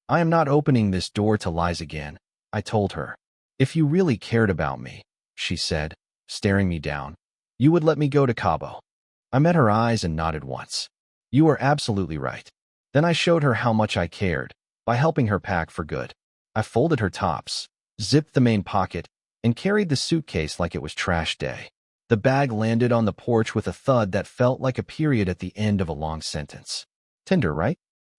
I am not opening this door to lies again, I told her. If you really cared about me, she said, staring me down, you would let me go to Cabo. I met her eyes and nodded once. You are absolutely right. Then I showed her how much I cared, by helping her pack for good. I folded her tops, zipped the main pocket, and carried the suitcase like it was trash day. The bag landed on the porch with a thud that felt like a period at the end of a long sentence. Tinder, right?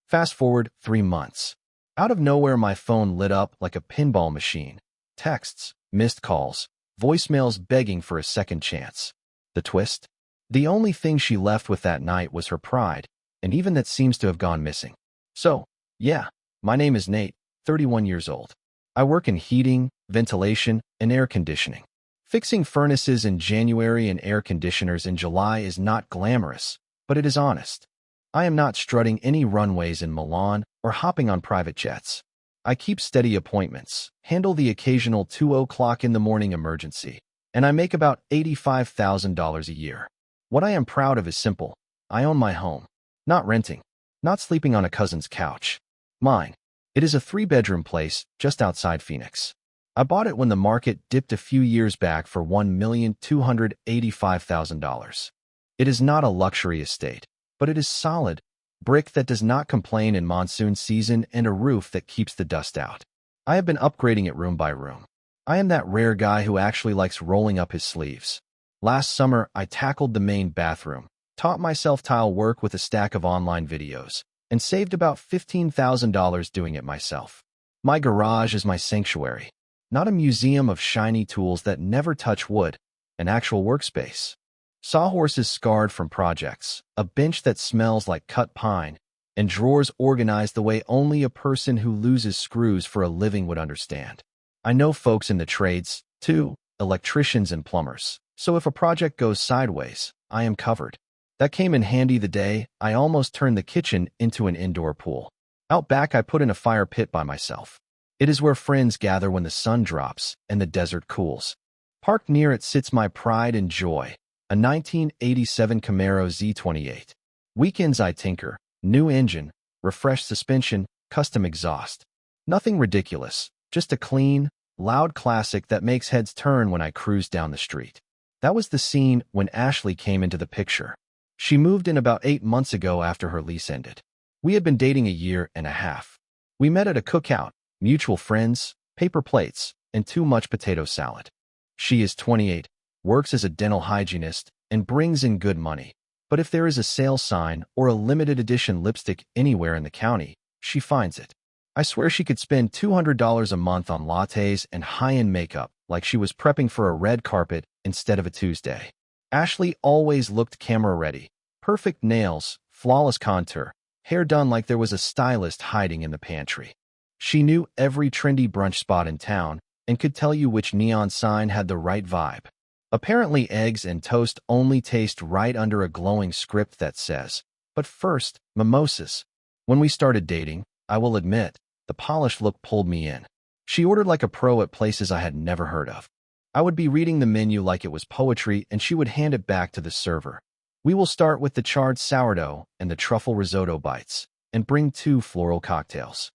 Fast forward 3 months. Out of nowhere, my phone lit up like a pinball machine. Texts, missed calls, voicemails begging for a second chance. The twist? The only thing she left with that night was her pride, and even that seems to have gone missing. So, yeah, my name is Nate, 31 years old. I work in heating, ventilation, and air conditioning. Fixing furnaces in January and air conditioners in July is not glamorous, but it is honest. I am not strutting any runways in Milan or hopping on private jets. I keep steady appointments, handle the occasional 2 o'clock in the morning emergency, and I make about $85,000 a year. What I am proud of is simple. I own my home. Not renting. Not sleeping on a cousin's couch. Mine. It is a 3-bedroom place just outside Phoenix. I bought it when the market dipped a few years back for $1,285,000. It is not a luxury estate, but it is solid, brick that does not complain in monsoon season and a roof that keeps the dust out. I have been upgrading it room by room. I am that rare guy who actually likes rolling up his sleeves. Last summer, I tackled the main bathroom, taught myself tile work with a stack of online videos, and saved about $15,000 doing it myself. My garage is my sanctuary. Not a museum of shiny tools that never touch wood, an actual workspace. Sawhorses scarred from projects, a bench that smells like cut pine, and drawers organized the way only a person who loses screws for a living would understand. I know folks in the trades, too, electricians and plumbers, so if a project goes sideways, I am covered. That came in handy the day I almost turned the kitchen into an indoor pool. Out back, I put in a fire pit by myself. It is where friends gather when the sun drops and the desert cools. Parked near it sits my pride and joy, a 1987 Camaro Z28. Weekends I tinker, new engine, refreshed suspension, custom exhaust. Nothing ridiculous, just a clean, loud classic that makes heads turn when I cruise down the street. That was the scene when Ashley came into the picture. She moved in about 8 months ago after her lease ended. We had been dating a year and a half. We met at a cookout, mutual friends, paper plates, and too much potato salad. She is 28, works as a dental hygienist, and brings in good money. But if there is a sale sign or a limited edition lipstick anywhere in the county, she finds it. I swear she could spend $200 a month on lattes and high-end makeup like she was prepping for a red carpet instead of a Tuesday. Ashley always looked camera-ready. Perfect nails, flawless contour, hair done like there was a stylist hiding in the pantry. She knew every trendy brunch spot in town and could tell you which neon sign had the right vibe. Apparently, eggs and toast only taste right under a glowing script that says, "But first, mimosas." When we started dating, I will admit, the polished look pulled me in. She ordered like a pro at places I had never heard of. I would be reading the menu like it was poetry, and she would hand it back to the server. We will start with the charred sourdough and the truffle risotto bites, and bring 2 floral cocktails.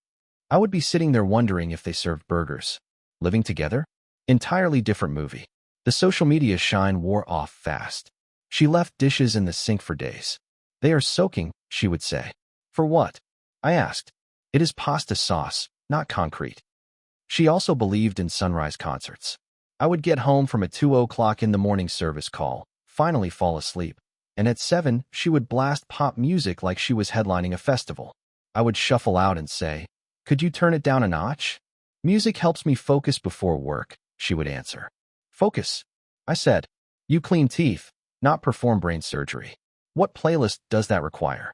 I would be sitting there wondering if they served burgers. Living together? Entirely different movie. The social media shine wore off fast. She left dishes in the sink for days. "They are soaking," she would say. "For what?" I asked. "It is pasta sauce, not concrete." She also believed in sunrise concerts. I would get home from a 2 o'clock in the morning service call, finally fall asleep, and at 7 she would blast pop music like she was headlining a festival. I would shuffle out and say, "Could you turn it down a notch?" "Music helps me focus before work," she would answer. "Focus?" I said. "You clean teeth, not perform brain surgery. What playlist does that require?"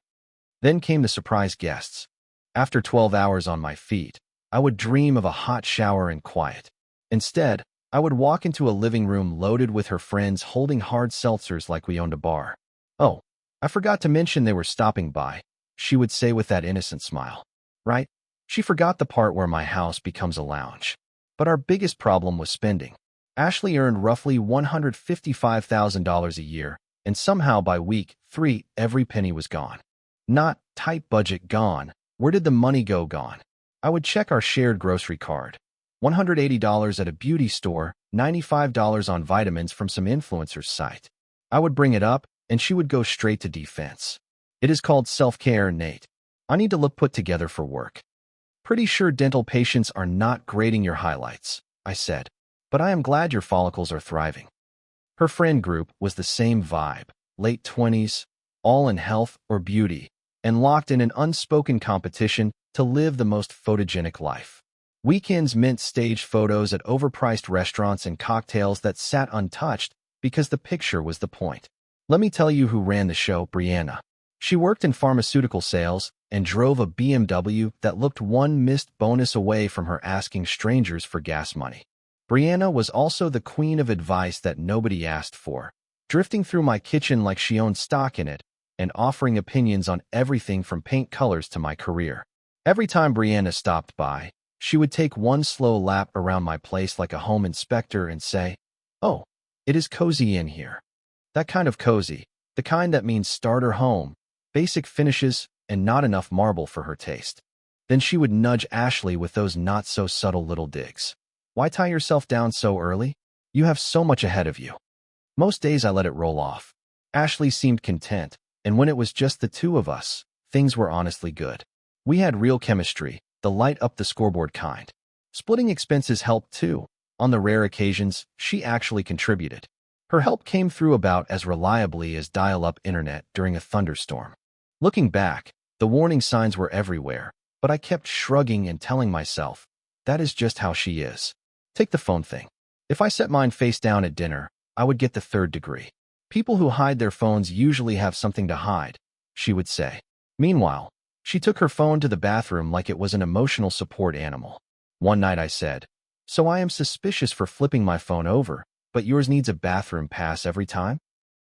Then came the surprise guests. After 12 hours on my feet, I would dream of a hot shower and quiet. Instead, I would walk into a living room loaded with her friends holding hard seltzers like we owned a bar. "Oh, I forgot to mention they were stopping by," she would say with that innocent smile. Right? She forgot the part where my house becomes a lounge. But our biggest problem was spending. Ashley earned roughly $155,000 a year, and somehow by week 3, every penny was gone. Not tight budget gone. Where did the money go gone? I would check our shared grocery card. $180 at a beauty store, $95 on vitamins from some influencer's site. I would bring it up, and she would go straight to defense. It is called self-care, Nate. I need to look put together for work. Pretty sure dental patients are not grading your highlights, I said, but I am glad your follicles are thriving. Her friend group was the same vibe, late 20s, all in health or beauty, and locked in an unspoken competition to live the most photogenic life. Weekends meant staged photos at overpriced restaurants and cocktails that sat untouched because the picture was the point. Let me tell you who ran the show, Brianna. She worked in pharmaceutical sales and drove a BMW that looked one missed bonus away from her asking strangers for gas money. Brianna was also the queen of advice that nobody asked for, drifting through my kitchen like she owned stock in it and offering opinions on everything from paint colors to my career. Every time Brianna stopped by, she would take one slow lap around my place like a home inspector and say, "Oh, it is cozy in here." That kind of cozy, the kind that means starter home, basic finishes, and not enough marble for her taste. Then she would nudge Ashley with those not-so-subtle little digs. "Why tie yourself down so early? You have so much ahead of you." Most days I let it roll off. Ashley seemed content, and when it was just the two of us, things were honestly good. We had real chemistry, the light-up-the-scoreboard kind. Splitting expenses helped too. On the rare occasions, she actually contributed. Her help came through about as reliably as dial-up internet during a thunderstorm. Looking back, the warning signs were everywhere, but I kept shrugging and telling myself, that is just how she is. Take the phone thing. If I set mine face down at dinner, I would get the third degree. People who hide their phones usually have something to hide, she would say. Meanwhile, she took her phone to the bathroom like it was an emotional support animal. One night I said, "So I am suspicious for flipping my phone over, but yours needs a bathroom pass every time?"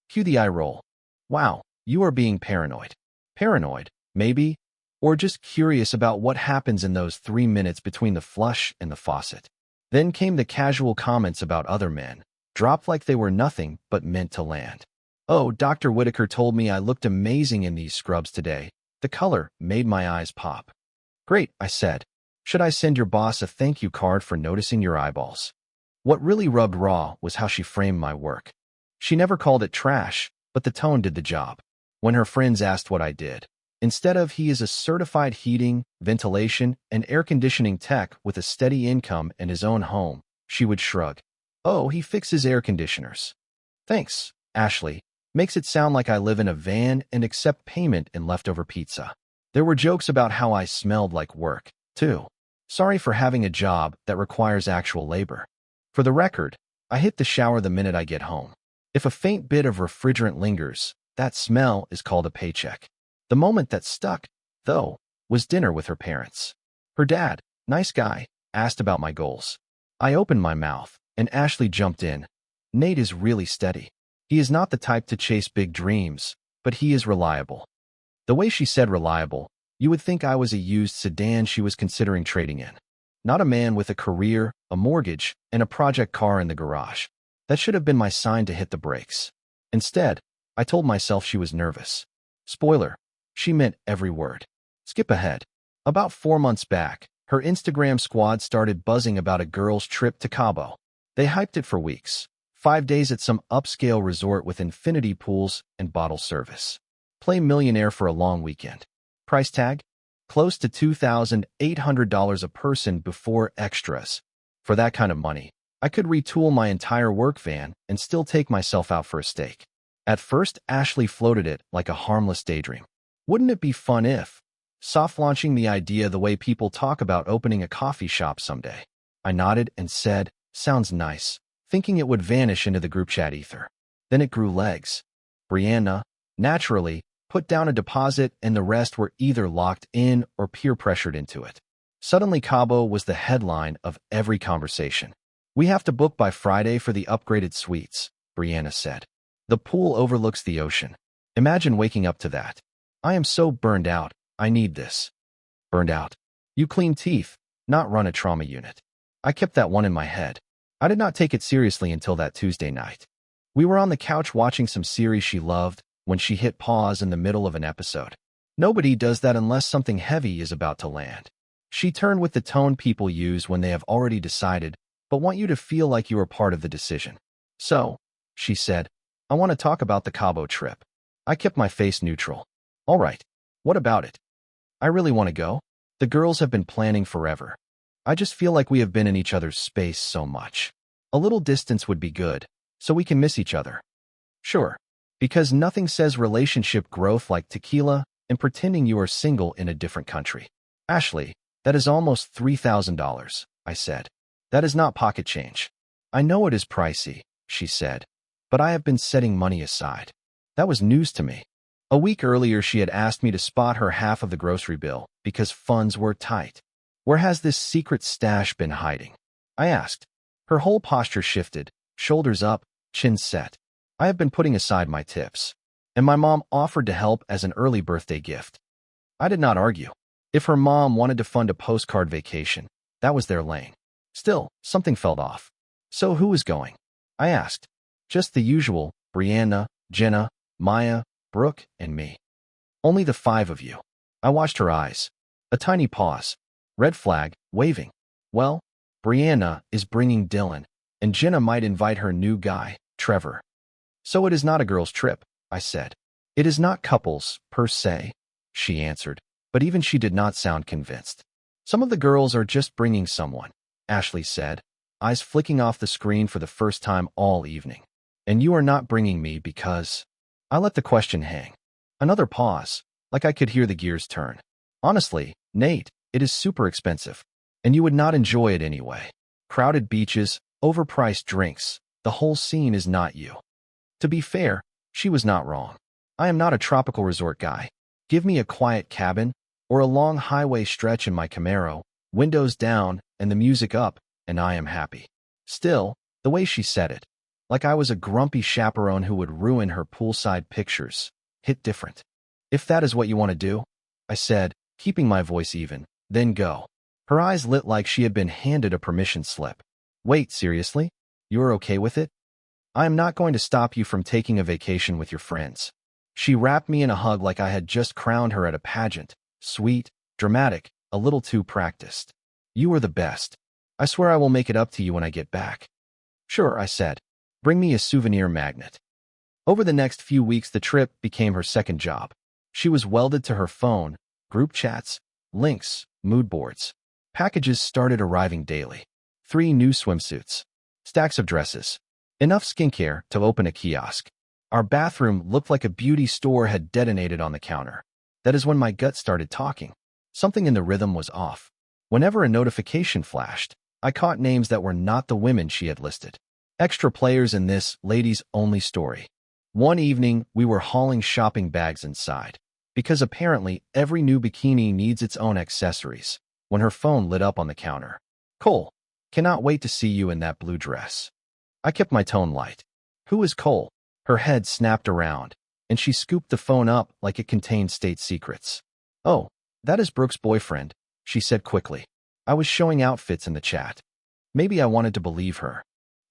Cue the eye roll. Wow, you are being paranoid. Paranoid, maybe, or just curious about what happens in those 3 minutes between the flush and the faucet. Then came the casual comments about other men, dropped like they were nothing but meant to land. "Oh, Dr. Whitaker told me I looked amazing in these scrubs today. The color made my eyes pop." "Great," I said. "Should I send your boss a thank you card for noticing your eyeballs?" What really rubbed raw was how she framed my work. She never called it trash, but the tone did the job. When her friends asked what I did, instead of "he is a certified heating, ventilation, and air conditioning tech with a steady income and his own home," she would shrug. "Oh, he fixes air conditioners." "Thanks, Ashley." Makes it sound like I live in a van and accept payment in leftover pizza. There were jokes about how I smelled like work, too. Sorry for having a job that requires actual labor. For the record, I hit the shower the minute I get home. If a faint bit of refrigerant lingers, that smell is called a paycheck. The moment that stuck, though, was dinner with her parents. Her dad, nice guy, asked about my goals. I opened my mouth, and Ashley jumped in. "Nate is really steady. He is not the type to chase big dreams, but he is reliable." The way she said reliable, you would think I was a used sedan she was considering trading in. Not a man with a career, a mortgage, and a project car in the garage. That should have been my sign to hit the brakes. Instead, I told myself she was nervous. Spoiler, she meant every word. Skip ahead. About 4 months back, her Instagram squad started buzzing about a girl's trip to Cabo. They hyped it for weeks. 5 days at some upscale resort with infinity pools and bottle service. Play millionaire for a long weekend. Price tag? Close to $2,800 a person before extras. For that kind of money, I could retool my entire work van and still take myself out for a steak. At first, Ashley floated it like a harmless daydream. Wouldn't it be fun if? Soft launching the idea the way people talk about opening a coffee shop someday. I nodded and said, "Sounds nice," thinking it would vanish into the group chat ether. Then it grew legs. Brianna, naturally, put down a deposit and the rest were either locked in or peer-pressured into it. Suddenly Cabo was the headline of every conversation. "We have to book by Friday for the upgraded suites," Brianna said. "The pool overlooks the ocean. Imagine waking up to that. I am so burned out, I need this." Burned out? You clean teeth, not run a trauma unit. I kept that one in my head. I did not take it seriously until that Tuesday night. We were on the couch watching some series she loved when she hit pause in the middle of an episode. Nobody does that unless something heavy is about to land. She turned with the tone people use when they have already decided, but want you to feel like you are part of the decision. So, she said, I want to talk about the Cabo trip. I kept my face neutral. All right. What about it? I really want to go. The girls have been planning forever. I just feel like we have been in each other's space so much. A little distance would be good, so we can miss each other. Sure. Because nothing says relationship growth like tequila and pretending you are single in a different country. Ashley, that is almost $3,000, I said. That is not pocket change. I know it is pricey, she said, but I have been setting money aside. That was news to me. A week earlier, she had asked me to spot her half of the grocery bill because funds were tight. Where has this secret stash been hiding? I asked. Her whole posture shifted, shoulders up, chin set. I have been putting aside my tips, and my mom offered to help as an early birthday gift. I did not argue. If her mom wanted to fund a postcard vacation, that was their lane. Still, something felt off. So who is going? I asked. Just the usual, Brianna, Jenna, Maya, Brooke, and me. Only the 5 of you. I watched her eyes. A tiny pause. Red flag, waving. Well, Brianna is bringing Dylan, and Jenna might invite her new guy, Trevor. So it is not a girls' trip, I said. It is not couples, per se, she answered, but even she did not sound convinced. Some of the girls are just bringing someone, Ashley said, eyes flicking off the screen for the first time all evening. And you are not bringing me because... I let the question hang. Another pause, like I could hear the gears turn. Honestly, Nate, it is super expensive, and you would not enjoy it anyway. Crowded beaches, overpriced drinks, the whole scene is not you. To be fair, she was not wrong. I am not a tropical resort guy. Give me a quiet cabin, or a long highway stretch in my Camaro, windows down and the music up, and I am happy. Still, the way she said it, like I was a grumpy chaperone who would ruin her poolside pictures, hit different. If that is what you want to do, I said, keeping my voice even, then go. Her eyes lit like she had been handed a permission slip. Wait, seriously? You're okay with it? I am not going to stop you from taking a vacation with your friends. She wrapped me in a hug like I had just crowned her at a pageant, sweet, dramatic, a little too practiced. You are the best. I swear I will make it up to you when I get back. Sure, I said. Bring me a souvenir magnet. Over the next few weeks, the trip became her second job. She was welded to her phone, group chats, links, mood boards. Packages started arriving daily. 3 new swimsuits. Stacks of dresses. Enough skincare to open a kiosk. Our bathroom looked like a beauty store had detonated on the counter. That is when my gut started talking. Something in the rhythm was off. Whenever a notification flashed, I caught names that were not the women she had listed. Extra players in this ladies-only story. One evening, we were hauling shopping bags inside, because apparently every new bikini needs its own accessories, when her phone lit up on the counter. Cole, cannot wait to see you in that blue dress. I kept my tone light. Who is Cole? Her head snapped around, and she scooped the phone up like it contained state secrets. Oh, that is Brooke's boyfriend, she said quickly. I was showing outfits in the chat. Maybe I wanted to believe her.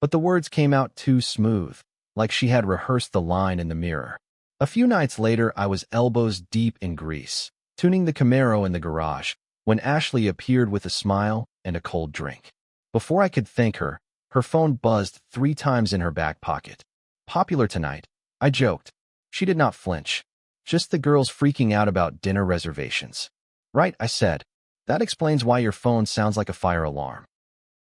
But the words came out too smooth, like she had rehearsed the line in the mirror. A few nights later, I was elbows deep in grease, tuning the Camaro in the garage, when Ashley appeared with a smile and a cold drink. Before I could thank her, her phone buzzed 3 times in her back pocket. Popular tonight, I joked. She did not flinch. Just the girls freaking out about dinner reservations. Right, I said. That explains why your phone sounds like a fire alarm.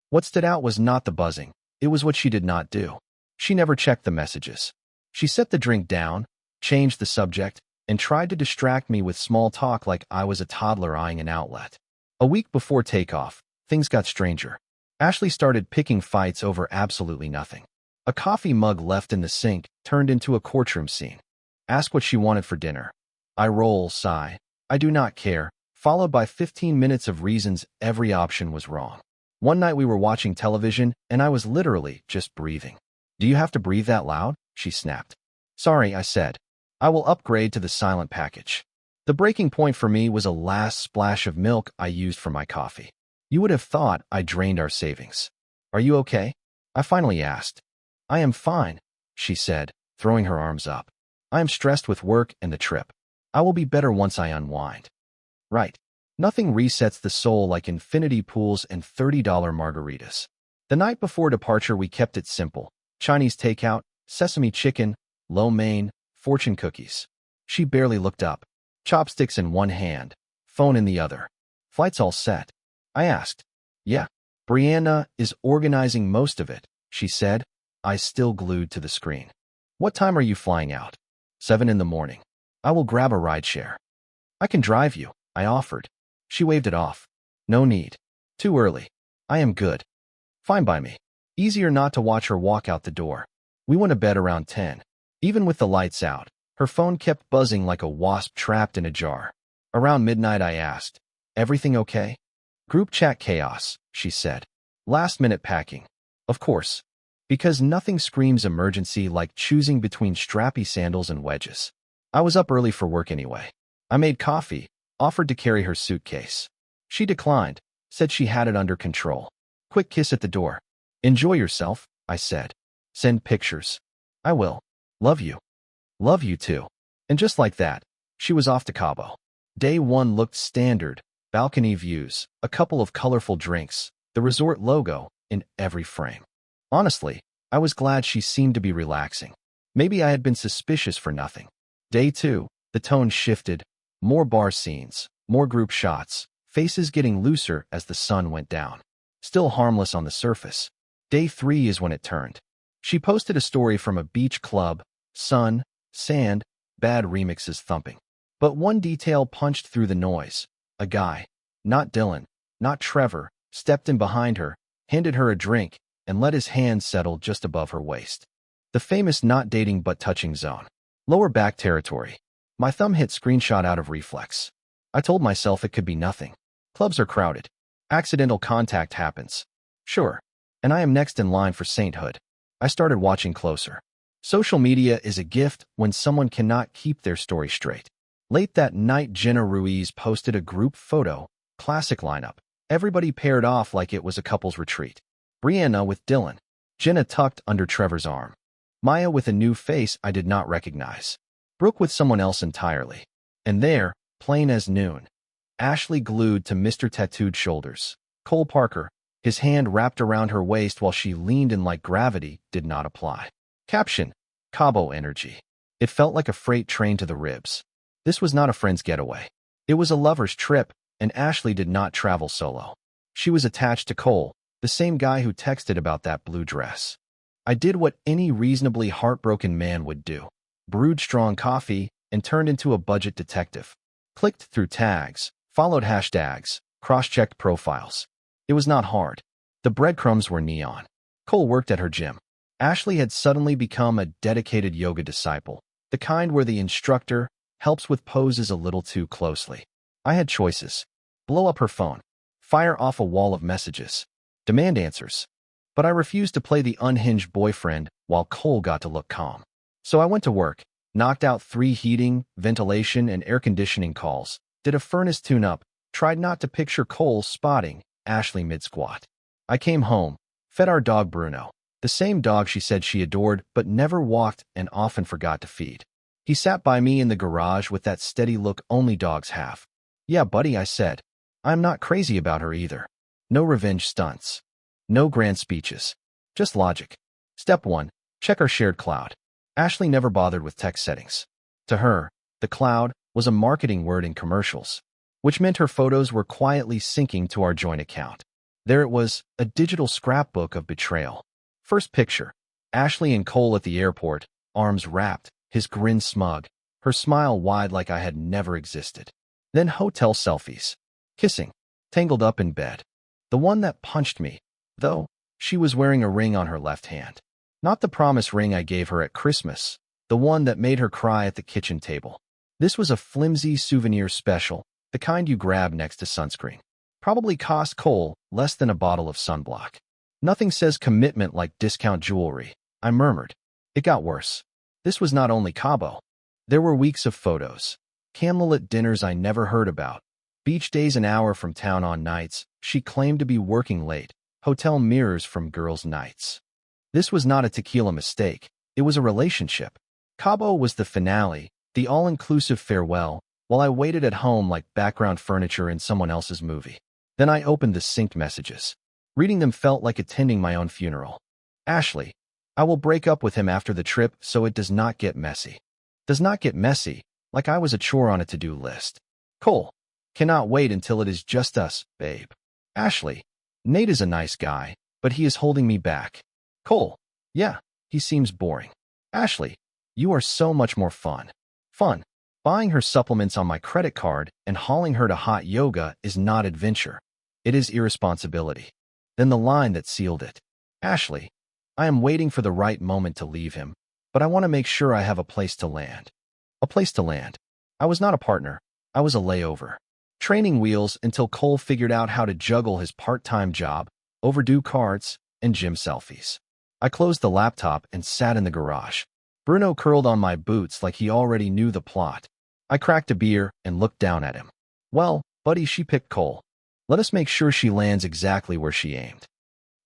What stood out was not the buzzing. It was what she did not do. She never checked the messages. She set the drink down, changed the subject, and tried to distract me with small talk like I was a toddler eyeing an outlet. A week before takeoff, things got stranger. Ashley started picking fights over absolutely nothing. A coffee mug left in the sink turned into a courtroom scene. Ask what she wanted for dinner. I roll, sigh. I do not care, followed by 15 minutes of reasons every option was wrong. One night we were watching television, and I was literally just breathing. Do you have to breathe that loud? She snapped. Sorry, I said. I will upgrade to the silent package. The breaking point for me was a last splash of milk I used for my coffee. You would have thought I drained our savings. Are you okay? I finally asked. I am fine, she said, throwing her arms up. I am stressed with work and the trip. I will be better once I unwind. Right. Nothing resets the soul like infinity pools and $30 margaritas. The night before departure, we kept it simple. Chinese takeout, sesame chicken, lo mein, fortune cookies. She barely looked up. Chopsticks in one hand, phone in the other. Flight's all set. I asked. Yeah. Brianna is organizing most of it, she said, eyes still glued to the screen. What time are you flying out? 7 in the morning. I will grab a rideshare. I can drive you, I offered. She waved it off. No need. Too early. I am good. Fine by me. Easier not to watch her walk out the door. We went to bed around 10. Even with the lights out, her phone kept buzzing like a wasp trapped in a jar. Around midnight I asked, everything okay? Group chat chaos, she said. Last minute packing. Of course. Because nothing screams emergency like choosing between strappy sandals and wedges. I was up early for work anyway. I made coffee, offered to carry her suitcase. She declined, said she had it under control. Quick kiss at the door. Enjoy yourself, I said. Send pictures. I will. Love you. Love you too. And just like that, she was off to Cabo. Day 1 looked standard. Balcony views, a couple of colorful drinks, the resort logo in every frame. Honestly, I was glad she seemed to be relaxing. Maybe I had been suspicious for nothing. Day 2, the tone shifted. More bar scenes, more group shots, faces getting looser as the sun went down. Still harmless on the surface. Day 3 is when it turned. She posted a story from a beach club, sun, sand, bad remixes thumping. But one detail punched through the noise. A guy, not Dylan, not Trevor, stepped in behind her, handed her a drink, and let his hand settle just above her waist. The famous not dating but touching zone. Lower back territory. My thumb hit screenshot out of reflex. I told myself it could be nothing. Clubs are crowded. Accidental contact happens. Sure. And I am next in line for sainthood. I started watching closer. Social media is a gift when someone cannot keep their story straight. Late that night, Jenna Ruiz posted a group photo, classic lineup. Everybody paired off like it was a couple's retreat. Brianna with Dylan. Jenna tucked under Trevor's arm. Maya with a new face I did not recognize. Brooke with someone else entirely. And there, plain as noon, Ashley glued to Mr. Tattooed shoulders. Cole Parker, his hand wrapped around her waist while she leaned in like gravity did not apply. Caption, Cabo energy. It felt like a freight train to the ribs. This was not a friend's getaway. It was a lover's trip, and Ashley did not travel solo. She was attached to Cole, the same guy who texted about that blue dress. I did what any reasonably heartbroken man would do. Brewed strong coffee and turned into a budget detective. Clicked through tags, followed hashtags, cross-checked profiles. It was not hard. The breadcrumbs were neon. Cole worked at her gym. Ashley had suddenly become a dedicated yoga disciple, the kind where the instructor helps with poses a little too closely. I had choices. Blow up her phone. Fire off a wall of messages. Demand answers. But I refused to play the unhinged boyfriend while Cole got to look calm. So I went to work, knocked out 3 heating, ventilation, and air conditioning calls, did a furnace tune-up, tried not to picture Cole spotting Ashley mid-squat. I came home, fed our dog Bruno, the same dog she said she adored but never walked and often forgot to feed. He sat by me in the garage with that steady look only dogs have. Yeah, buddy, I said. I'm not crazy about her either. No revenge stunts. No grand speeches. Just logic. Step 1. Check our shared cloud. Ashley never bothered with text settings. To her, the cloud was a marketing word in commercials, which meant her photos were quietly syncing to our joint account. There it was, a digital scrapbook of betrayal. First picture. Ashley and Cole at the airport, arms wrapped, his grin smug, her smile wide like I had never existed. Then hotel selfies. Kissing. Tangled up in bed. The one that punched me, though, she was wearing a ring on her left hand. Not the promise ring I gave her at Christmas, the one that made her cry at the kitchen table. This was a flimsy souvenir special, the kind you grab next to sunscreen. Probably cost Cole less than a bottle of sunblock. Nothing says commitment like discount jewelry, I murmured. It got worse. This was not only Cabo. There were weeks of photos. Candlelit dinners I never heard about. Beach days an hour from town on nights she claimed to be working late. Hotel mirrors from girls' nights. This was not a tequila mistake. It was a relationship. Cabo was the finale, the all-inclusive farewell, while I waited at home like background furniture in someone else's movie. Then I opened the synced messages. Reading them felt like attending my own funeral. Ashley, I will break up with him after the trip so it does not get messy. Does not get messy, like I was a chore on a to-do list. Cole, cannot wait until it is just us, babe. Ashley, Nate is a nice guy, but he is holding me back. Cole, yeah, he seems boring. Ashley, you are so much more fun. Fun. Buying her supplements on my credit card and hauling her to hot yoga is not adventure. It is irresponsibility. Then the line that sealed it. Ashley, I am waiting for the right moment to leave him, but I want to make sure I have a place to land. A place to land. I was not a partner. I was a layover. Training wheels until Cole figured out how to juggle his part-time job, overdue cards, and gym selfies. I closed the laptop and sat in the garage. Bruno curled on my boots like he already knew the plot. I cracked a beer and looked down at him. Well, buddy, she picked Cole. Let us make sure she lands exactly where she aimed.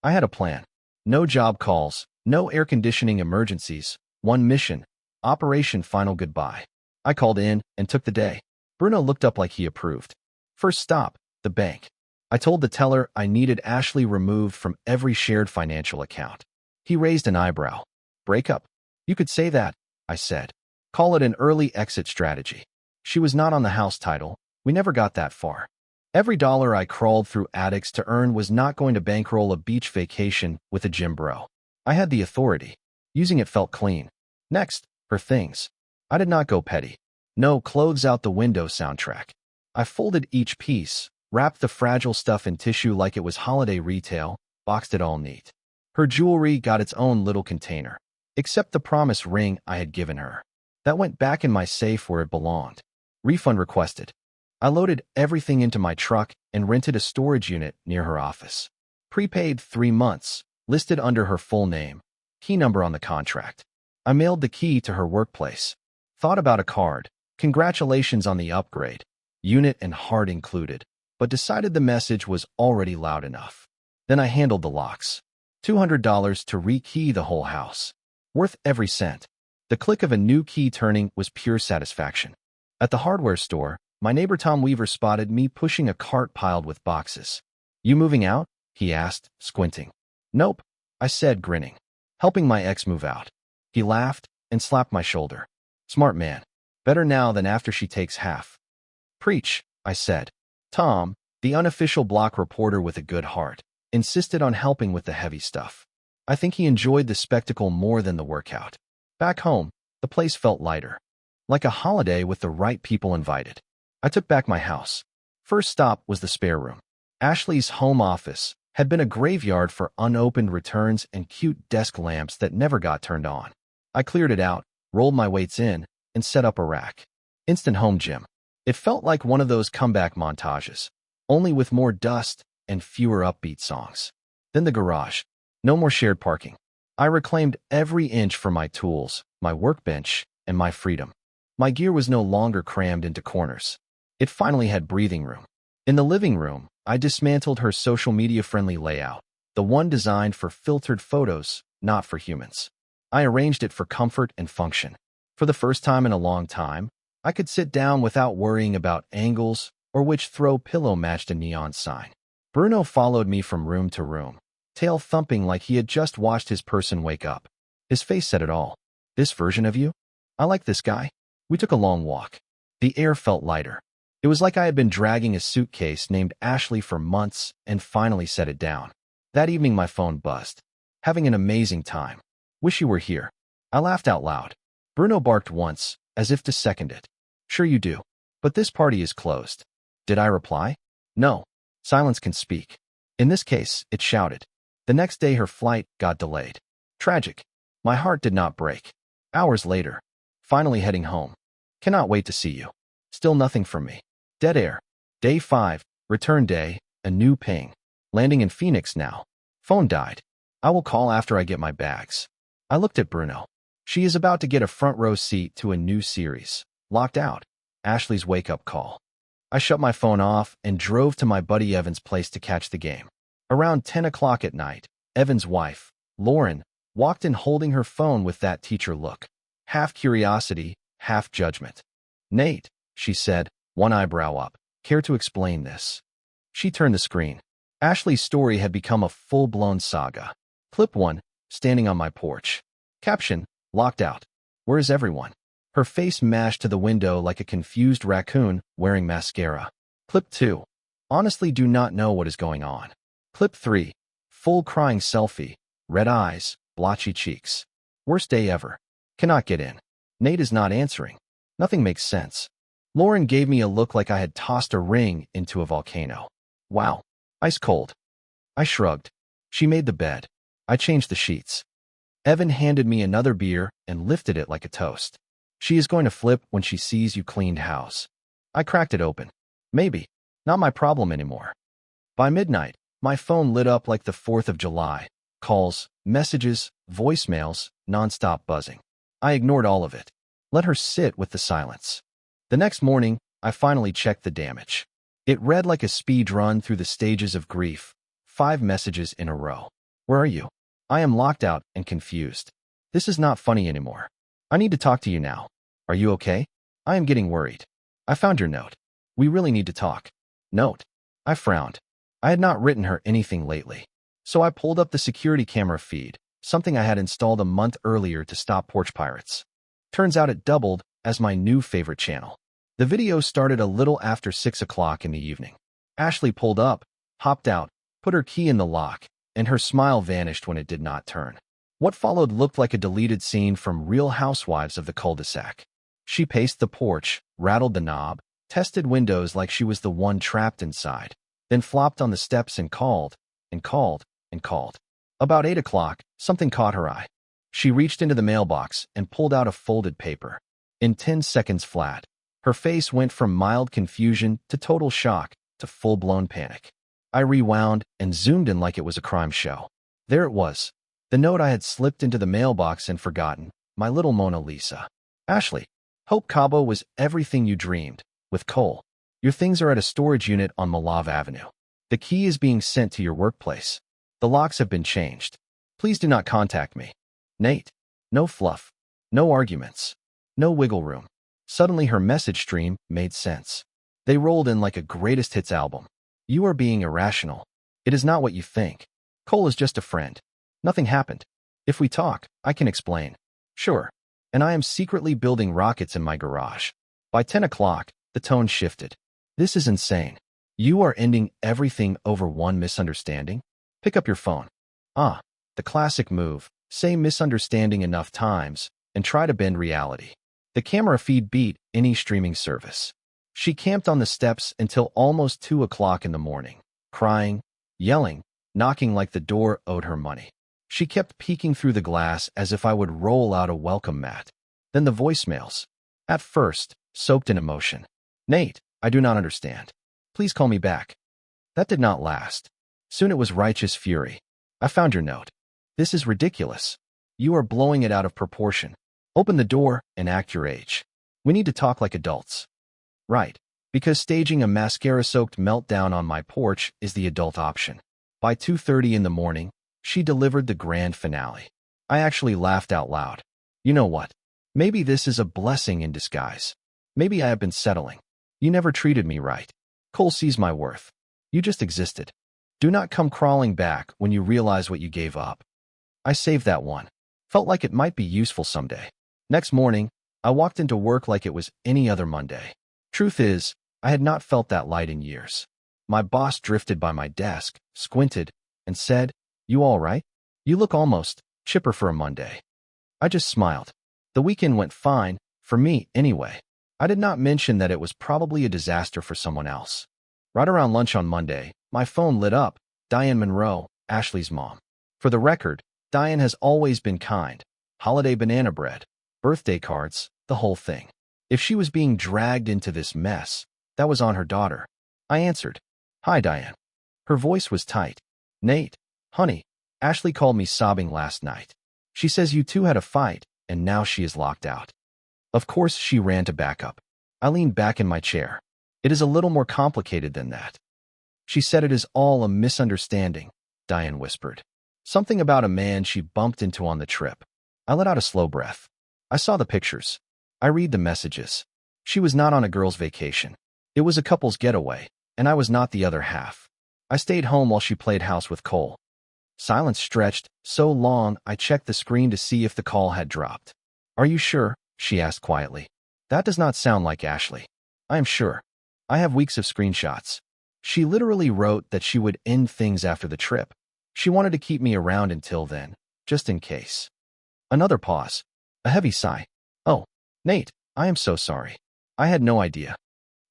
I had a plan. No job calls, no air conditioning emergencies, one mission, Operation Final Goodbye. I called in and took the day. Bruno looked up like he approved. First stop, the bank. I told the teller I needed Ashley removed from every shared financial account. He raised an eyebrow. Breakup? You could say that, I said. Call it an early exit strategy. She was not on the house title. We never got that far. Every dollar I crawled through attics to earn was not going to bankroll a beach vacation with a gym bro. I had the authority. Using it felt clean. Next, her things. I did not go petty. No clothes out the window soundtrack. I folded each piece, wrapped the fragile stuff in tissue like it was holiday retail, boxed it all neat. Her jewelry got its own little container, except the promise ring I had given her. That went back in my safe where it belonged. Refund requested. I loaded everything into my truck and rented a storage unit near her office. Prepaid 3 months, listed under her full name, key number on the contract. I mailed the key to her workplace. Thought about a card. Congratulations on the upgrade. Unit and heart included, but decided the message was already loud enough. Then I handled the locks. $200 to rekey the whole house. Worth every cent. The click of a new key turning was pure satisfaction. At the hardware store, my neighbor Tom Weaver spotted me pushing a cart piled with boxes. You moving out? He asked, squinting. Nope, I said, grinning. Helping my ex move out. He laughed and slapped my shoulder. Smart man. Better now than after she takes half. Preach, I said. Tom, the unofficial block reporter with a good heart, insisted on helping with the heavy stuff. I think he enjoyed the spectacle more than the workout. Back home, the place felt lighter. Like a holiday with the right people invited. I took back my house. First stop was the spare room. Ashley's home office had been a graveyard for unopened returns and cute desk lamps that never got turned on. I cleared it out, rolled my weights in, and set up a rack. Instant home gym. It felt like one of those comeback montages, only with more dust and fewer upbeat songs. Then the garage. No more shared parking. I reclaimed every inch for my tools, my workbench, and my freedom. My gear was no longer crammed into corners. It finally had breathing room. In the living room, I dismantled her social media-friendly layout, the one designed for filtered photos, not for humans. I arranged it for comfort and function. For the first time in a long time, I could sit down without worrying about angles or which throw pillow matched a neon sign. Bruno followed me from room to room, tail thumping like he had just watched his person wake up. His face said it all. This version of you? I like this guy. We took a long walk. The air felt lighter. It was like I had been dragging a suitcase named Ashley for months and finally set it down. That evening my phone buzzed. Having an amazing time. Wish you were here. I laughed out loud. Bruno barked once, as if to second it. Sure you do. But this party is closed. Did I reply? No. Silence can speak. In this case, it shouted. The next day her flight got delayed. Tragic. My heart did not break. Hours later. Finally heading home. Cannot wait to see you. Still nothing from me. Dead air. Day 5, return day, a new ping. Landing in Phoenix now. Phone died. I will call after I get my bags. I looked at Bruno. She is about to get a front row seat to a new series. Locked out. Ashley's wake-up call. I shut my phone off and drove to my buddy Evan's place to catch the game. Around 10 o'clock at night, Evan's wife, Lauren, walked in holding her phone with that teacher look. Half curiosity, half judgment. Nate, she said, one eyebrow up. Care to explain this? She turned the screen. Ashley's story had become a full-blown saga. Clip 1, standing on my porch. Caption, locked out. Where is everyone? Her face mashed to the window like a confused raccoon wearing mascara. Clip 2, honestly do not know what is going on. Clip 3, full crying selfie, red eyes, blotchy cheeks. Worst day ever. Cannot get in. Nate is not answering. Nothing makes sense. Lauren gave me a look like I had tossed a ring into a volcano. Wow. Ice cold. I shrugged. She made the bed. I changed the sheets. Evan handed me another beer and lifted it like a toast. She is going to flip when she sees you cleaned house. I cracked it open. Maybe. Not my problem anymore. By midnight, my phone lit up like the 4th of July. Calls, messages, voicemails, nonstop buzzing. I ignored all of it. Let her sit with the silence. The next morning, I finally checked the damage. It read like a speed run through the stages of grief. 5 messages in a row. Where are you? I am locked out and confused. This is not funny anymore. I need to talk to you now. Are you okay? I am getting worried. I found your note. We really need to talk. Note. I frowned. I had not written her anything lately. So I pulled up the security camera feed, something I had installed a month earlier to stop porch pirates. Turns out it doubled as my new favorite channel. The video started a little after 6 o'clock in the evening. Ashley pulled up, hopped out, put her key in the lock, and her smile vanished when it did not turn. What followed looked like a deleted scene from Real Housewives of the cul-de-sac. She paced the porch, rattled the knob, tested windows like she was the one trapped inside, then flopped on the steps and called, and called, and called. About 8 o'clock, something caught her eye. She reached into the mailbox and pulled out a folded paper. In 10 seconds flat, her face went from mild confusion to total shock to full-blown panic. I rewound and zoomed in like it was a crime show. There it was. The note I had slipped into the mailbox and forgotten, my little Mona Lisa. Ashley, Hope Cabo was everything you dreamed, with Cole. Your things are at a storage unit on Malav Avenue. The key is being sent to your workplace. The locks have been changed. Please do not contact me. Nate. No fluff. No arguments. No wiggle room. Suddenly her message stream made sense. They rolled in like a greatest hits album. You are being irrational. It is not what you think. Cole is just a friend. Nothing happened. If we talk, I can explain. Sure. And I am secretly building rockets in my garage. By 10 o'clock, the tone shifted. This is insane. You are ending everything over one misunderstanding? Pick up your phone. Ah, the classic move. Say misunderstanding enough times and try to bend reality. The camera feed beat any streaming service. She camped on the steps until almost 2 o'clock in the morning, crying, yelling, knocking like the door owed her money. She kept peeking through the glass as if I would roll out a welcome mat. Then the voicemails. At first, soaked in emotion. Nate, I do not understand. Please call me back. That did not last. Soon it was righteous fury. I found your note. This is ridiculous. You are blowing it out of proportion. Open the door and act your age. We need to talk like adults. Right, because staging a mascara-soaked meltdown on my porch is the adult option. By 2:30 in the morning, she delivered the grand finale. I actually laughed out loud. You know what? Maybe this is a blessing in disguise. Maybe I have been settling. You never treated me right. Cole sees my worth. You just existed. Do not come crawling back when you realize what you gave up. I saved that one. Felt like it might be useful someday. Next morning, I walked into work like it was any other Monday. Truth is, I had not felt that light in years. My boss drifted by my desk, squinted, and said, "You all right? You look almost chipper for a Monday." I just smiled. The weekend went fine, for me anyway. I did not mention that it was probably a disaster for someone else. Right around lunch on Monday, my phone lit up. Diane Monroe, Ashley's mom. For the record, Diane has always been kind. Holiday banana bread, birthday cards, the whole thing. If she was being dragged into this mess, that was on her daughter. I answered. Hi, Diane. Her voice was tight. Nate, honey, Ashley called me sobbing last night. She says you two had a fight, and now she is locked out. Of course, she ran to backup. I leaned back in my chair. It is a little more complicated than that. She said it is all a misunderstanding, Diane whispered. Something about a man she bumped into on the trip. I let out a slow breath. I saw the pictures. I read the messages. She was not on a girl's vacation. It was a couple's getaway, and I was not the other half. I stayed home while she played house with Cole. Silence stretched so long I checked the screen to see if the call had dropped. Are you sure? She asked quietly. That does not sound like Ashley. I am sure. I have weeks of screenshots. She literally wrote that she would end things after the trip. She wanted to keep me around until then, just in case. Another pause. A heavy sigh. Oh, Nate, I am so sorry. I had no idea.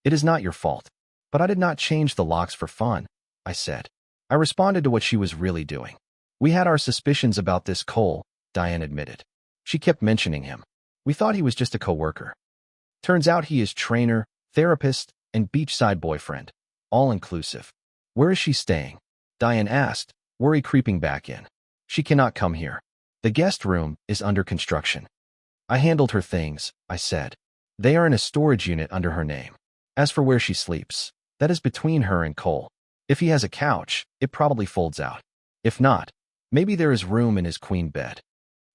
It is not your fault. But I did not change the locks for fun, I said. I responded to what she was really doing. We had our suspicions about this Cole, Diane admitted. She kept mentioning him. We thought he was just a coworker. Turns out he is trainer, therapist, and beachside boyfriend. All inclusive. Where is she staying? Diane asked, worry creeping back in. She cannot come here. The guest room is under construction. I handled her things, I said. They are in a storage unit under her name. As for where she sleeps, that is between her and Cole. If he has a couch, it probably folds out. If not, maybe there is room in his queen bed.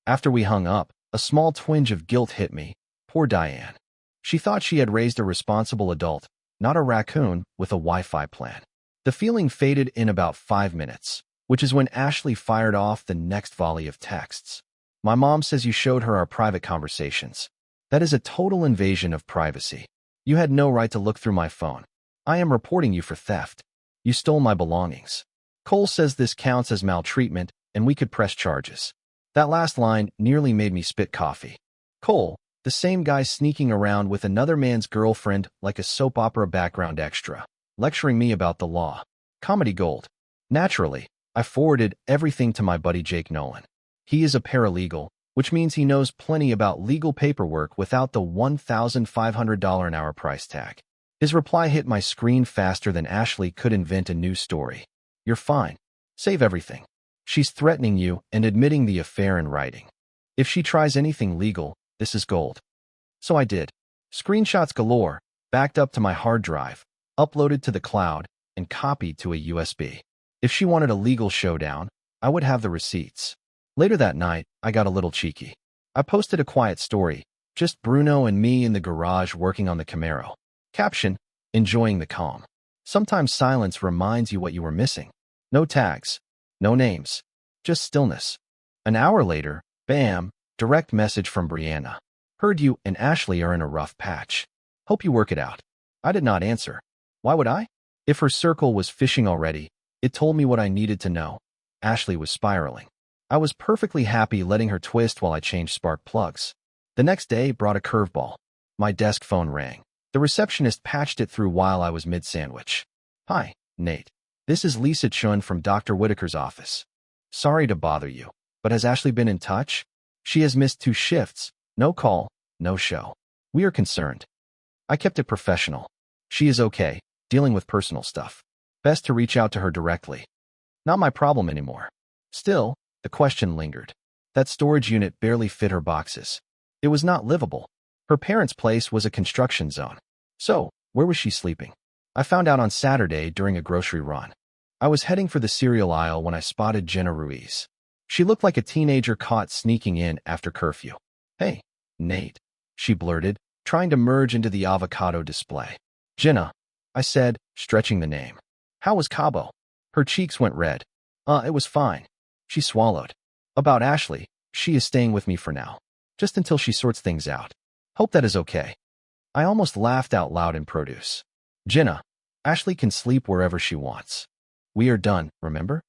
After we hung up, a small twinge of guilt hit me. Poor Diane. She thought she had raised a responsible adult, not a raccoon with a Wi-Fi plan. The feeling faded in about 5 minutes, which is when Ashley fired off the next volley of texts. My mom says you showed her our private conversations. That is a total invasion of privacy. You had no right to look through my phone. I am reporting you for theft. You stole my belongings. Cole says this counts as maltreatment, and we could press charges. That last line nearly made me spit coffee. Cole, the same guy sneaking around with another man's girlfriend like a soap opera background extra, lecturing me about the law. Comedy gold. Naturally, I forwarded everything to my buddy Jake Nolan. He is a paralegal, which means he knows plenty about legal paperwork without the $1,500 an hour price tag. His reply hit my screen faster than Ashley could invent a new story. You're fine. Save everything. She's threatening you and admitting the affair in writing. If she tries anything legal, this is gold. So I did. Screenshots galore, backed up to my hard drive, uploaded to the cloud, and copied to a USB. If she wanted a legal showdown, I would have the receipts. Later that night, I got a little cheeky. I posted a quiet story, just Bruno and me in the garage working on the Camaro. Caption, enjoying the calm. Sometimes silence reminds you what you were missing. No tags, no names, just stillness. An hour later, bam, direct message from Brianna. Heard you and Ashley are in a rough patch. Hope you work it out. I did not answer. Why would I? If her circle was fishing already, it told me what I needed to know. Ashley was spiraling. I was perfectly happy letting her twist while I changed spark plugs. The next day brought a curveball. My desk phone rang. The receptionist patched it through while I was mid-sandwich. Hi, Nate. This is Lisa Chun from Dr. Whitaker's office. Sorry to bother you, but has Ashley been in touch? She has missed 2 shifts. No call, no show. We are concerned. I kept it professional. She is okay, dealing with personal stuff. Best to reach out to her directly. Not my problem anymore. Still, the question lingered. That storage unit barely fit her boxes. It was not livable. Her parents' place was a construction zone. So, where was she sleeping? I found out on Saturday during a grocery run. I was heading for the cereal aisle when I spotted Jenna Ruiz. She looked like a teenager caught sneaking in after curfew. Hey, Nate, she blurted, trying to merge into the avocado display. Jenna, I said, stretching the name. How was Cabo? Her cheeks went red. It was fine. She swallowed. About Ashley, she is staying with me for now. Just until she sorts things out. Hope that is okay. I almost laughed out loud in produce. Jenna, Ashley can sleep wherever she wants. We are done, remember?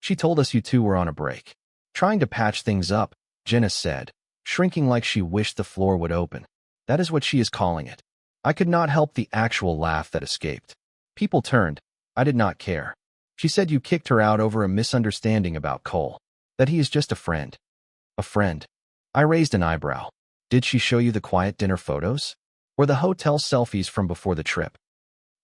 She told us you two were on a break. Trying to patch things up, Jenna said, shrinking like she wished the floor would open. That is what she is calling it. I could not help the actual laugh that escaped. People turned. I did not care. She said you kicked her out over a misunderstanding about Cole. That he is just a friend. A friend. I raised an eyebrow. Did she show you the quiet dinner photos? Or the hotel selfies from before the trip?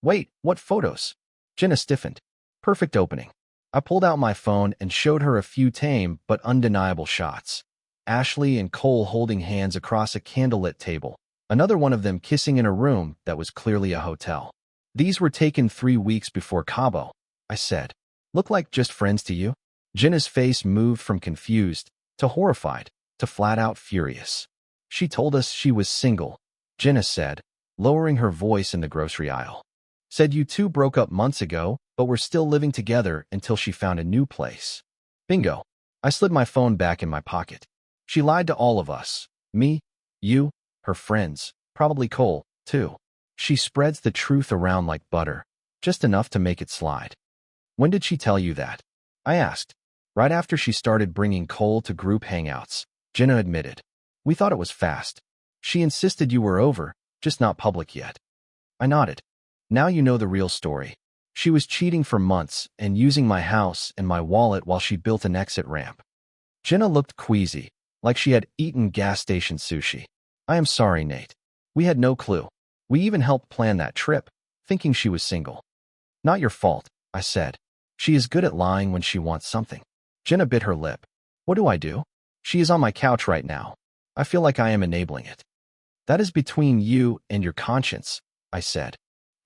Wait, what photos? Jenna stiffened. Perfect opening. I pulled out my phone and showed her a few tame but undeniable shots. Ashley and Cole holding hands across a candlelit table. Another one of them kissing in a room that was clearly a hotel. These were taken 3 weeks before Cabo, I said. Look like just friends to you? Jenna's face moved from confused to horrified to flat-out furious. She told us she was single, Jenna said, lowering her voice in the grocery aisle. Said you two broke up months ago, but were still living together until she found a new place. Bingo. I slid my phone back in my pocket. She lied to all of us. Me, you, her friends, probably Cole, too. She spreads the truth around like butter, just enough to make it slide. When did she tell you that? I asked. Right after she started bringing Cole to group hangouts, Jenna admitted. We thought it was fast. She insisted you were over, just not public yet. I nodded. Now you know the real story. She was cheating for months and using my house and my wallet while she built an exit ramp. Jenna looked queasy, like she had eaten gas station sushi. I am sorry, Nate. We had no clue. We even helped plan that trip, thinking she was single. Not your fault, I said. She is good at lying when she wants something. Jenna bit her lip. What do I do? She is on my couch right now. I feel like I am enabling it. That is between you and your conscience, I said.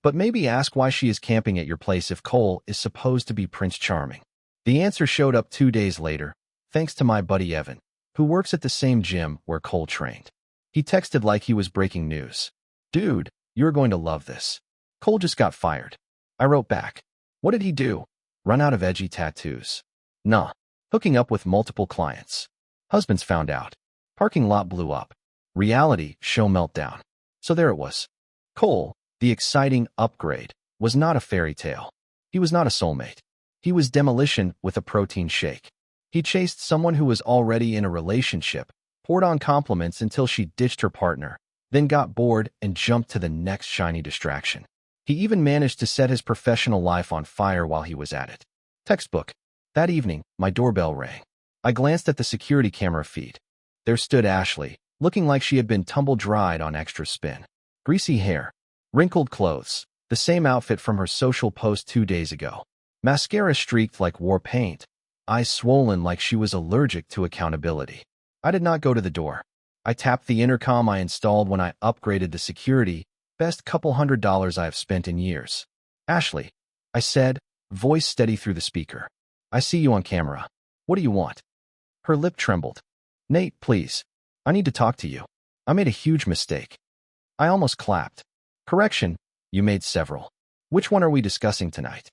But maybe ask why she is camping at your place if Cole is supposed to be Prince Charming. The answer showed up 2 days later, thanks to my buddy Evan, who works at the same gym where Cole trained. He texted like he was breaking news. Dude, you're going to love this. Cole just got fired. I wrote back. What did he do? Run out of edgy tattoos? Nah. Hooking up with multiple clients. Husbands found out. Parking lot blew up. Reality show meltdown. So there it was. Cole, the exciting upgrade, was not a fairy tale. He was not a soulmate. He was demolition with a protein shake. He chased someone who was already in a relationship, poured on compliments until she ditched her partner, then got bored and jumped to the next shiny distraction. He even managed to set his professional life on fire while he was at it. Textbook. That evening, my doorbell rang. I glanced at the security camera feed. There stood Ashley, looking like she had been tumble-dried on extra spin. Greasy hair, wrinkled clothes, the same outfit from her social post 2 days ago. Mascara streaked like war paint, eyes swollen like she was allergic to accountability. I did not go to the door. I tapped the intercom I installed when I upgraded the security, best couple $100 I have spent in years. Ashley, I said, voice steady through the speaker. I see you on camera. What do you want? Her lip trembled. Nate, please. I need to talk to you. I made a huge mistake. I almost clapped. Correction, you made several. Which one are we discussing tonight?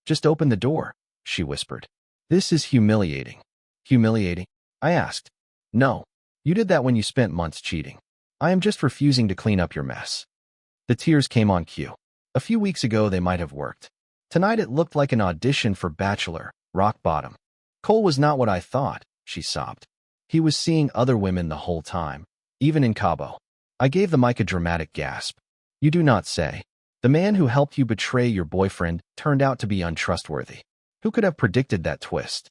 Just open the door, she whispered. This is humiliating. Humiliating? I asked. No. You did that when you spent months cheating. I am just refusing to clean up your mess. The tears came on cue. A few weeks ago they might have worked. Tonight it looked like an audition for Bachelor, rock bottom. Cole was not what I thought, she sobbed. He was seeing other women the whole time, even in Cabo. I gave the mic a dramatic gasp. You do not say. The man who helped you betray your boyfriend turned out to be untrustworthy. Who could have predicted that twist?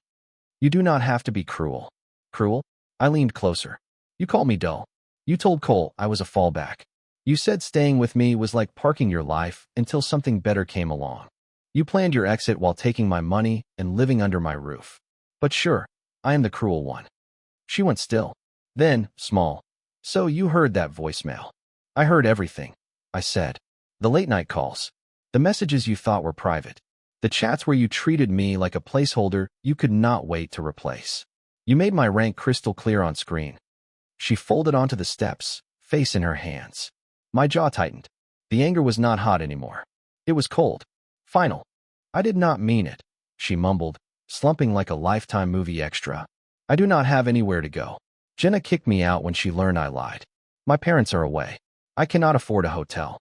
You do not have to be cruel. Cruel? I leaned closer. You called me dull. You told Cole I was a fallback. You said staying with me was like parking your life until something better came along. You planned your exit while taking my money and living under my roof. But sure, I am the cruel one. She went still. Then, small. So you heard that voicemail. I heard everything, I said. The late-night calls. The messages you thought were private. The chats where you treated me like a placeholder you could not wait to replace. You made my rank crystal clear on screen. She folded onto the steps, face in her hands. My jaw tightened. The anger was not hot anymore. It was cold. Final. I did not mean it, she mumbled, slumping like a Lifetime movie extra. I do not have anywhere to go. Jenna kicked me out when she learned I lied. My parents are away. I cannot afford a hotel.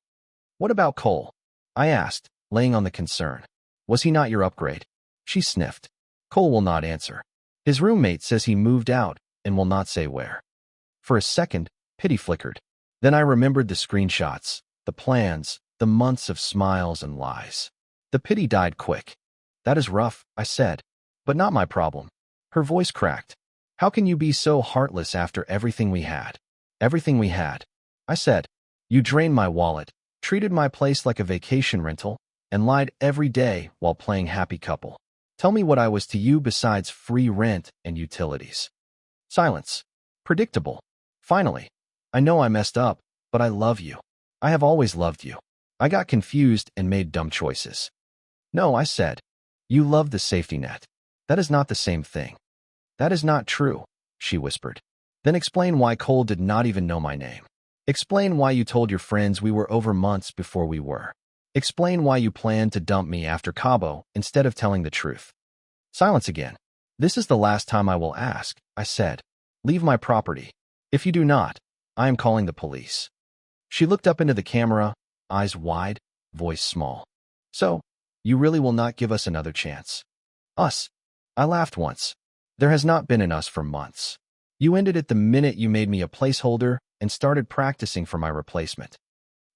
What about Cole? I asked, laying on the concern. Was he not your upgrade? She sniffed. Cole will not answer. His roommate says he moved out and will not say where. For a second, pity flickered. Then I remembered the screenshots, the plans, the months of smiles and lies. The pity died quick. That is rough, I said. But not my problem. Her voice cracked. How can you be so heartless after everything we had? Everything we had. I said. You drained my wallet, treated my place like a vacation rental, and lied every day while playing happy couple. Tell me what I was to you besides free rent and utilities. Silence. Predictable. Finally. I know I messed up, but I love you. I have always loved you. I got confused and made dumb choices. No, I said. You loved the safety net. That is not the same thing. That is not true, she whispered. Then explain why Cole did not even know my name. Explain why you told your friends we were over months before we were. Explain why you planned to dump me after Cabo instead of telling the truth. Silence again. This is the last time I will ask, I said. Leave my property. If you do not, I am calling the police. She looked up into the camera, eyes wide, voice small. So, you really will not give us another chance? Us. I laughed once. There has not been an us for months. You ended it the minute you made me a placeholder and started practicing for my replacement.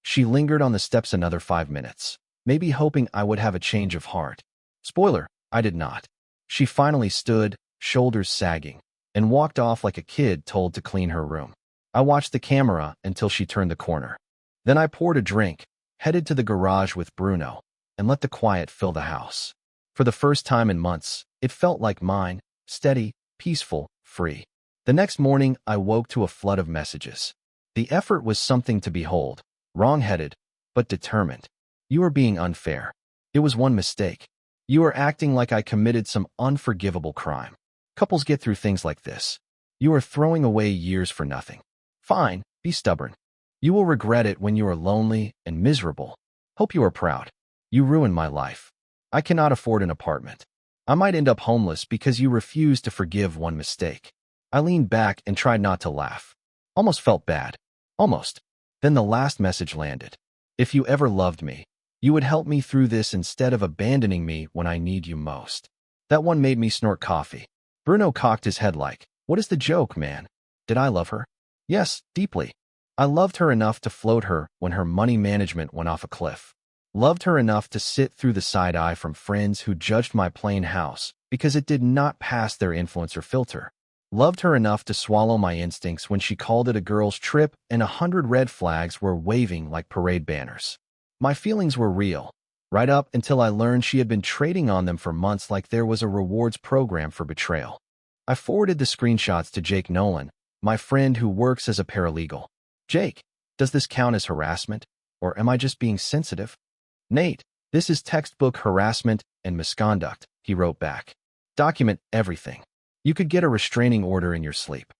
She lingered on the steps another 5 minutes, maybe hoping I would have a change of heart. Spoiler, I did not. She finally stood, shoulders sagging, and walked off like a kid told to clean her room. I watched the camera until she turned the corner. Then I poured a drink, headed to the garage with Bruno, and let the quiet fill the house. For the first time in months, it felt like mine, steady, peaceful, free. The next morning, I woke to a flood of messages. The effort was something to behold, wrong-headed, but determined. You are being unfair. It was one mistake. You are acting like I committed some unforgivable crime. Couples get through things like this. You are throwing away years for nothing. Fine, be stubborn. You will regret it when you are lonely and miserable. Hope you are proud. You ruined my life. I cannot afford an apartment. I might end up homeless because you refuse to forgive one mistake. I leaned back and tried not to laugh. Almost felt bad. Almost. Then the last message landed. If you ever loved me, you would help me through this instead of abandoning me when I need you most. That one made me snort coffee. Bruno cocked his head like, what is the joke, man? Did I love her? Yes, deeply. I loved her enough to float her when her money management went off a cliff. Loved her enough to sit through the side eye from friends who judged my plain house because it did not pass their influencer filter. Loved her enough to swallow my instincts when she called it a girl's trip and 100 red flags were waving like parade banners. My feelings were real, right up until I learned she had been trading on them for months like there was a rewards program for betrayal. I forwarded the screenshots to Jake Nolan, my friend who works as a paralegal. Jake, does this count as harassment, or am I just being sensitive? Nate, this is textbook harassment and misconduct, he wrote back. Document everything. You could get a restraining order in your sleep.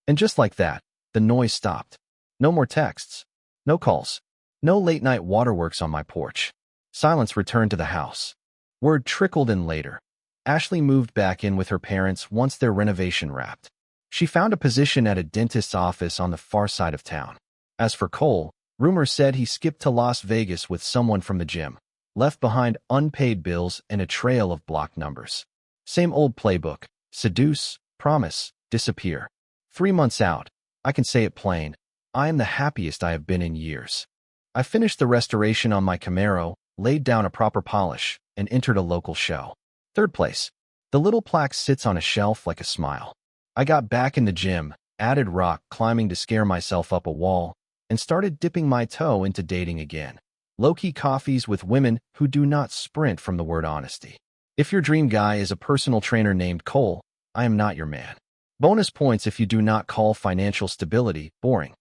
And just like that, the noise stopped. No more texts. No calls. No late-night waterworks on my porch. Silence returned to the house. Word trickled in later. Ashley moved back in with her parents once their renovation wrapped. She found a position at a dentist's office on the far side of town. As for Cole, rumors said he skipped to Las Vegas with someone from the gym, left behind unpaid bills and a trail of blocked numbers. Same old playbook. Seduce, promise, disappear. 3 months out, I can say it plain, I am the happiest I have been in years. I finished the restoration on my Camaro, laid down a proper polish, and entered a local show. 3rd place. The little plaque sits on a shelf like a smile. I got back in the gym, added rock climbing to scare myself up a wall, and started dipping my toe into dating again. Low-key coffees with women who do not sprint from the word honesty. If your dream guy is a personal trainer named Cole, I am not your man. Bonus points if you do not call financial stability boring.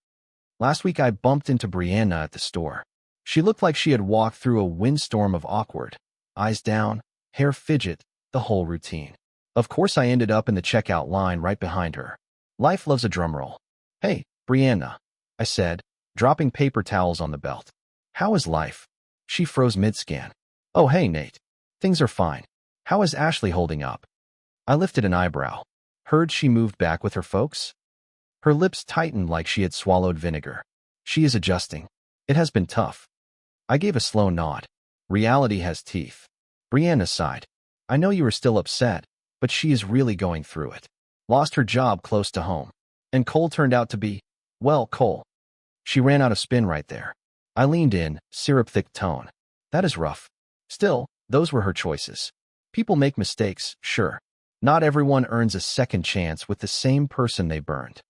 Last week I bumped into Brianna at the store. She looked like she had walked through a windstorm of awkward. Eyes down, hair fidget, the whole routine. Of course I ended up in the checkout line right behind her. Life loves a drumroll. Hey, Brianna, I said, dropping paper towels on the belt. How is life? She froze mid-scan. Oh hey Nate. Things are fine. How is Ashley holding up? I lifted an eyebrow. Heard she moved back with her folks? Her lips tightened like she had swallowed vinegar. She is adjusting. It has been tough. I gave a slow nod. Reality has teeth. Brianna sighed. I know you are still upset, but she is really going through it. Lost her job close to home. And Cole turned out to be, well, Cole. She ran out of spin right there. I leaned in, syrup-thick tone. That is rough. Still, those were her choices. People make mistakes, sure. Not everyone earns a second chance with the same person they burned.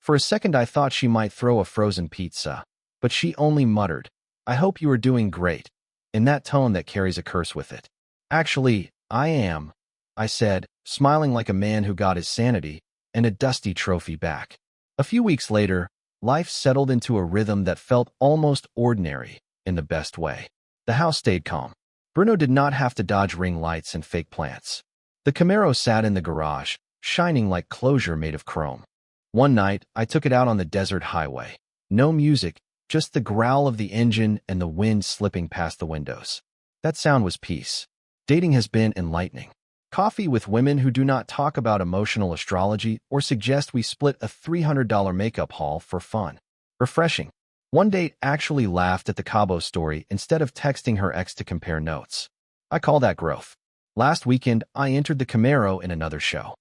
For a second I thought she might throw a frozen pizza, but she only muttered, I hope you are doing great, in that tone that carries a curse with it. Actually, I am, I said, smiling like a man who got his sanity and a dusty trophy back. A few weeks later, life settled into a rhythm that felt almost ordinary in the best way. The house stayed calm. Bruno did not have to dodge ring lights and fake plants. The Camaro sat in the garage, shining like closure made of chrome. One night, I took it out on the desert highway. No music, just the growl of the engine and the wind slipping past the windows. That sound was peace. Dating has been enlightening. Coffee with women who do not talk about emotional astrology or suggest we split a $300 makeup haul for fun. Refreshing. One date actually laughed at the Cabo story instead of texting her ex to compare notes. I call that growth. Last weekend, I entered the Camaro in another show.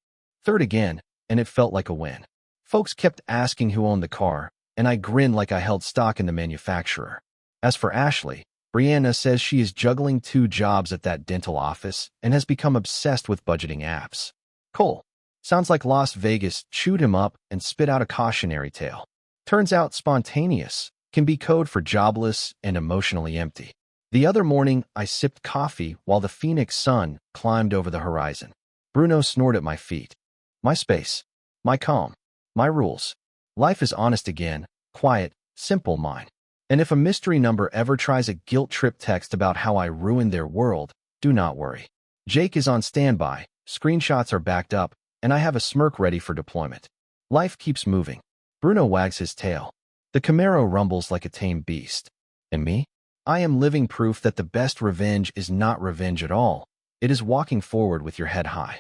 Third again, and it felt like a win. Folks kept asking who owned the car, and I grinned like I held stock in the manufacturer. As for Ashley, Brianna says she is juggling 2 jobs at that dental office and has become obsessed with budgeting apps. Cole. Sounds like Las Vegas chewed him up and spit out a cautionary tale. Turns out spontaneous can be code for jobless and emotionally empty. The other morning, I sipped coffee while the Phoenix sun climbed over the horizon. Bruno snored at my feet. My space. My calm. My rules. Life is honest again, quiet, simple mine. And if a mystery number ever tries a guilt trip text about how I ruined their world, do not worry. Jake is on standby, screenshots are backed up, and I have a smirk ready for deployment. Life keeps moving. Bruno wags his tail. The Camaro rumbles like a tame beast. And me? I am living proof that the best revenge is not revenge at all. It is walking forward with your head high.